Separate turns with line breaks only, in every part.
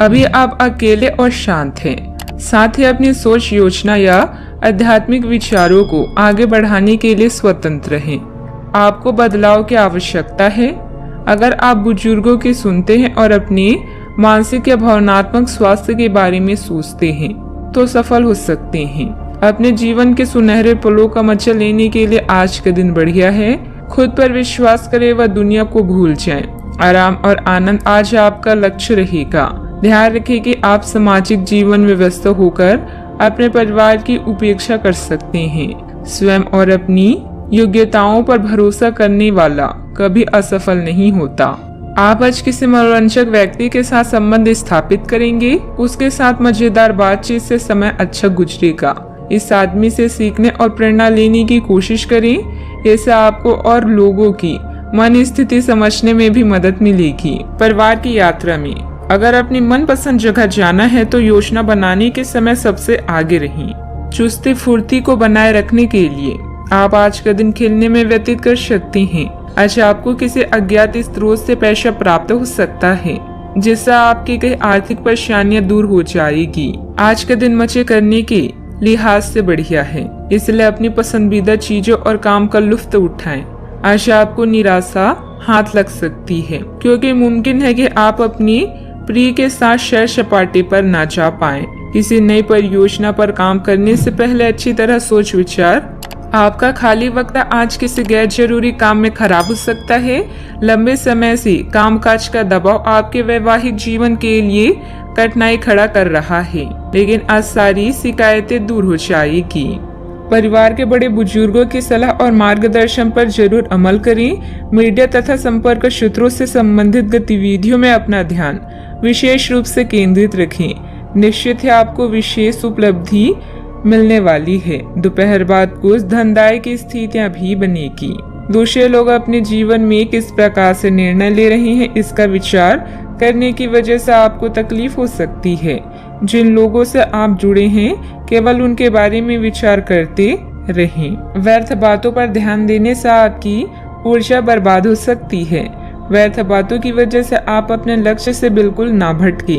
अभी आप अकेले और शांत हैं। साथ ही अपनी सोच, योजना या आध्यात्मिक विचारों को आगे बढ़ाने के लिए स्वतंत्र हैं। आपको बदलाव की आवश्यकता है। अगर आप बुजुर्गों की सुनते हैं और अपने मानसिक या भावनात्मक स्वास्थ्य के बारे में सोचते हैं तो सफल हो सकते हैं। अपने जीवन के सुनहरे पलों का मजा लेने के लिए आज का दिन बढ़िया है। खुद पर विश्वास करें व दुनिया को भूल जाएं। आराम और आनंद आज आपका लक्ष्य रहेगा। ध्यान रखें कि आप सामाजिक जीवन में व्यस्त होकर अपने परिवार की उपेक्षा कर सकते हैं। स्वयं और अपनी योग्यताओं पर भरोसा करने वाला कभी असफल नहीं होता। आप आज किसी मनोरंजक व्यक्ति के साथ संबंध स्थापित करेंगे। उसके साथ मजेदार बातचीत से समय अच्छा गुजरेगा। इस आदमी से सीखने और प्रेरणा लेने की कोशिश करें। इससे आपको और लोगों की मन स्थिति समझने में भी मदद मिलेगी। परिवार की यात्रा में अगर अपनी मनपसंद जगह जाना है तो योजना बनाने के समय सबसे आगे रहें। चुस्ती फुर्ती को बनाए रखने के लिए आप आज का दिन खेलने में व्यतीत कर सकते हैं। आज आपको किसी अज्ञात स्रोत से पैसा प्राप्त हो सकता है, जिससे आपकी कई आर्थिक परेशानियां दूर हो जाएगी। आज का दिन मजे करने के लिहाज से बढ़िया है, इसलिए अपनी पसंदीदा चीजों और काम का लुत्फ उठाएं। आज आपको निराशा हाथ लग सकती है, क्योंकि मुमकिन है कि आप अपनी प्रिय के साथ सैर सपाटे पर ना जा पाएं। किसी नई परियोजना पर काम करने से पहले अच्छी तरह सोच विचार। आपका खाली वक्त आज किसी गैर जरूरी काम में खराब हो सकता है। लंबे समय से कामकाज का दबाव आपके वैवाहिक जीवन के लिए कठिनाई खड़ा कर रहा है, लेकिन आज सारी शिकायतें दूर हो जाएगी। परिवार के बड़े बुजुर्गों की सलाह और मार्गदर्शन पर जरूर अमल करें। मीडिया तथा संपर्क सूत्रों से संबंधित गतिविधियों में अपना ध्यान विशेष रूप से केंद्रित रखें। निश्चित है आपको विशेष उपलब्धि मिलने वाली है। दोपहर बाद कुछ धनदायी की स्थितियां भी बनेगी। दूसरे लोग अपने जीवन में किस प्रकार से निर्णय ले रहे हैं, इसका विचार करने की वजह से आपको तकलीफ हो सकती है। जिन लोगों से आप जुड़े हैं केवल उनके बारे में विचार करते रहें। व्यर्थ बातों पर ध्यान देने से आपकी ऊर्जा बर्बाद हो सकती है। व्यर्थ बातों की वजह से आप अपने लक्ष्य से बिल्कुल ना भटके,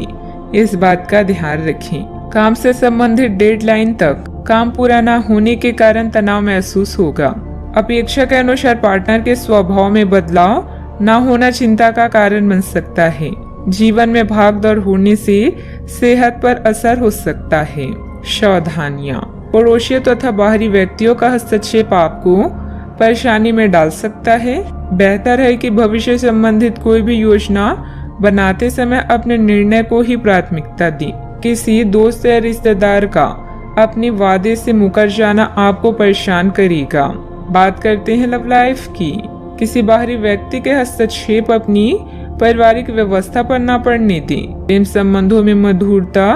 इस बात का ध्यान रखें। काम से संबंधित डेडलाइन तक काम पूरा न होने के कारण तनाव महसूस होगा। अपेक्षा के अनुसार पार्टनर के स्वभाव में बदलाव न होना चिंता का कारण बन सकता है। जीवन में भाग दौड़ होने से सेहत पर असर हो सकता है। सावधानियां। पड़ोसियों तथा बाहरी व्यक्तियों का हस्तक्षेप आपको परेशानी में डाल सकता है। बेहतर है कि भविष्य संबंधित कोई भी योजना बनाते समय अपने निर्णय को ही प्राथमिकता दें। किसी दोस्त या रिश्तेदार का अपने वादे से मुकर जाना आपको परेशान करेगा। बात करते हैं लव लाइफ की। किसी बाहरी व्यक्ति के हस्तक्षेप अपनी पारिवारिक व्यवस्था पर न पड़ने दें। प्रेम संबंधों में मधुरता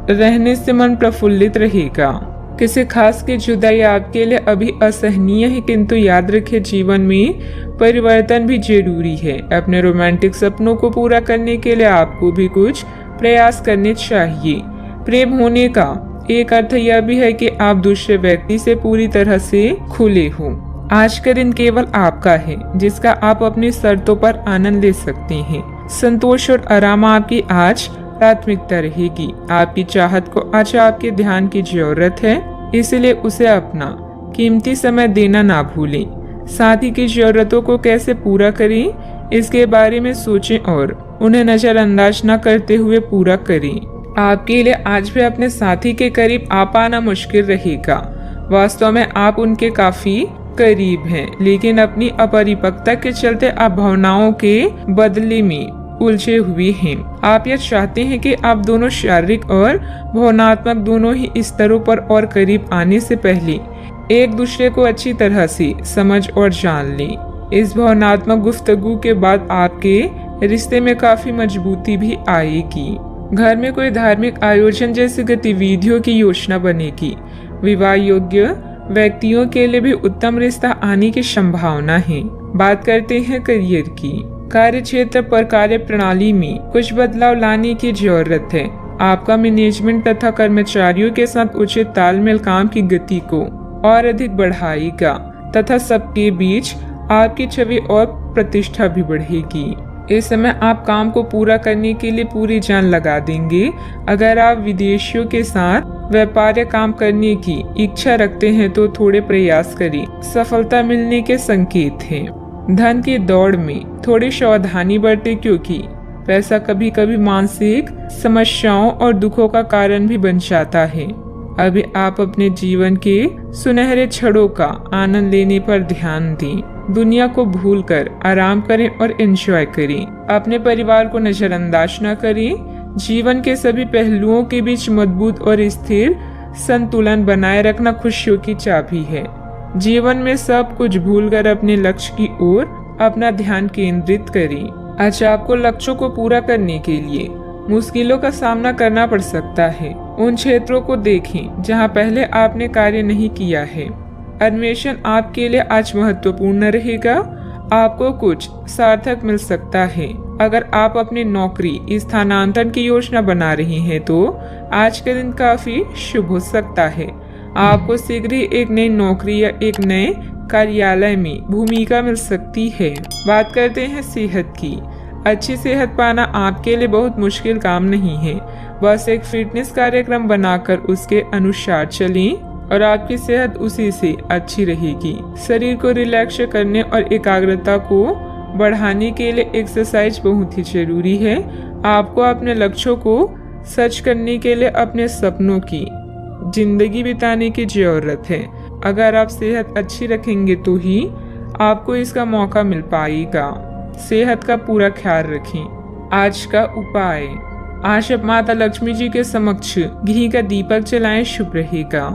रहने से मन प्रफुल्लित रहेगा। किसी खास की जुदाई आपके लिए अभी असहनीय है, किंतु याद रखें जीवन में परिवर्तन भी जरूरी है। अपने रोमांटिक सपनों को पूरा करने के लिए आपको भी कुछ प्रयास करने चाहिए। प्रेम होने का एक अर्थ यह भी है कि आप दूसरे व्यक्ति से पूरी तरह से खुले हो। आज का दिन केवल आपका है, जिसका आप अपनी शर्तों पर आनंद ले सकते हैं। संतोष और आराम आपकी आज प्राथमिकता रहेगी। आपकी चाहत को आज आपके ध्यान की जरूरत है, इसलिए उसे अपना कीमती समय देना ना भूलें। साथी की जरूरतों को कैसे पूरा करें, इसके बारे में सोचें और उन्हें नजरअंदाज न करते हुए पूरा करें। आपके लिए आज भी अपने साथी के करीब आ पाना मुश्किल रहेगा। वास्तव में आप उनके काफी करीब हैं, लेकिन अपनी अपरिपक्वता के चलते आप भावनाओं के बदले में उलझे हुए हैं। आप यह चाहते हैं कि आप दोनों शारीरिक और भावनात्मक दोनों ही स्तरों पर और करीब आने से पहले एक दूसरे को अच्छी तरह से समझ और जान लें। इस भावनात्मक गुफ्तगू के बाद आपके रिश्ते में काफी मजबूती भी आएगी। घर में कोई धार्मिक आयोजन जैसी गतिविधियों की योजना बनेगी। विवाह योग्य व्यक्तियों के लिए भी उत्तम रिश्ता आने की संभावना है। बात करते हैं करियर की। कार्य क्षेत्र पर कार्य प्रणाली में कुछ बदलाव लाने की जरूरत है। आपका मैनेजमेंट तथा कर्मचारियों के साथ उचित तालमेल काम की गति को और अधिक बढ़ाएगा तथा सबके बीच आपकी छवि और प्रतिष्ठा भी बढ़ेगी। इस समय आप काम को पूरा करने के लिए पूरी जान लगा देंगे। अगर आप विदेशियों के साथ व्यापार या काम करने की इच्छा रखते हैं तो थोड़े प्रयास करें, सफलता मिलने के संकेत हैं। धन की दौड़ में थोड़ी सावधानी बरतें, क्योंकि पैसा कभी कभी मानसिक समस्याओं और दुखों का कारण भी बन जाता है। अभी आप अपने जीवन के सुनहरे क्षणों का आनंद लेने पर ध्यान दें। दुनिया को भूलकर आराम करें और एंजॉय करें। अपने परिवार को नजरअंदाज न करें। जीवन के सभी पहलुओं के बीच मजबूत और स्थिर संतुलन बनाए रखना खुशियों की चाबी है। जीवन में सब कुछ भूलकर अपने लक्ष्य की ओर अपना ध्यान केंद्रित करें। आज आपको लक्ष्यों को पूरा करने के लिए मुश्किलों का सामना करना पड़ सकता है। उन क्षेत्रों को देखें जहां पहले आपने कार्य नहीं किया है। अन्वेषण आपके लिए आज महत्वपूर्ण रहेगा। आपको कुछ सार्थक मिल सकता है। अगर आप अपनी नौकरी स्थानांतरण की योजना बना रहे हैं तो आज का दिन काफी शुभ हो सकता है। आपको शीघ्र ही एक नई नौकरी या एक नए कार्यालय में भूमिका मिल सकती है। बात करते हैं सेहत की। अच्छी सेहत पाना आपके लिए बहुत मुश्किल काम नहीं है। बस एक फिटनेस कार्यक्रम बनाकर उसके अनुसार चलें और आपकी सेहत उसी से अच्छी रहेगी। शरीर को रिलैक्स करने और एकाग्रता को बढ़ाने के लिए एक्सरसाइज बहुत ही जरूरी है। आपको अपने लक्ष्यों को सच करने के लिए अपने सपनों की जिंदगी बिताने की जरूरत है। अगर आप सेहत अच्छी रखेंगे तो ही आपको इसका मौका मिल पाएगा। सेहत का पूरा ख्याल रखें। आज का उपाय, आज आप माता लक्ष्मी जी के समक्ष घी का दीपक जलाएं, शुभ रहेगा।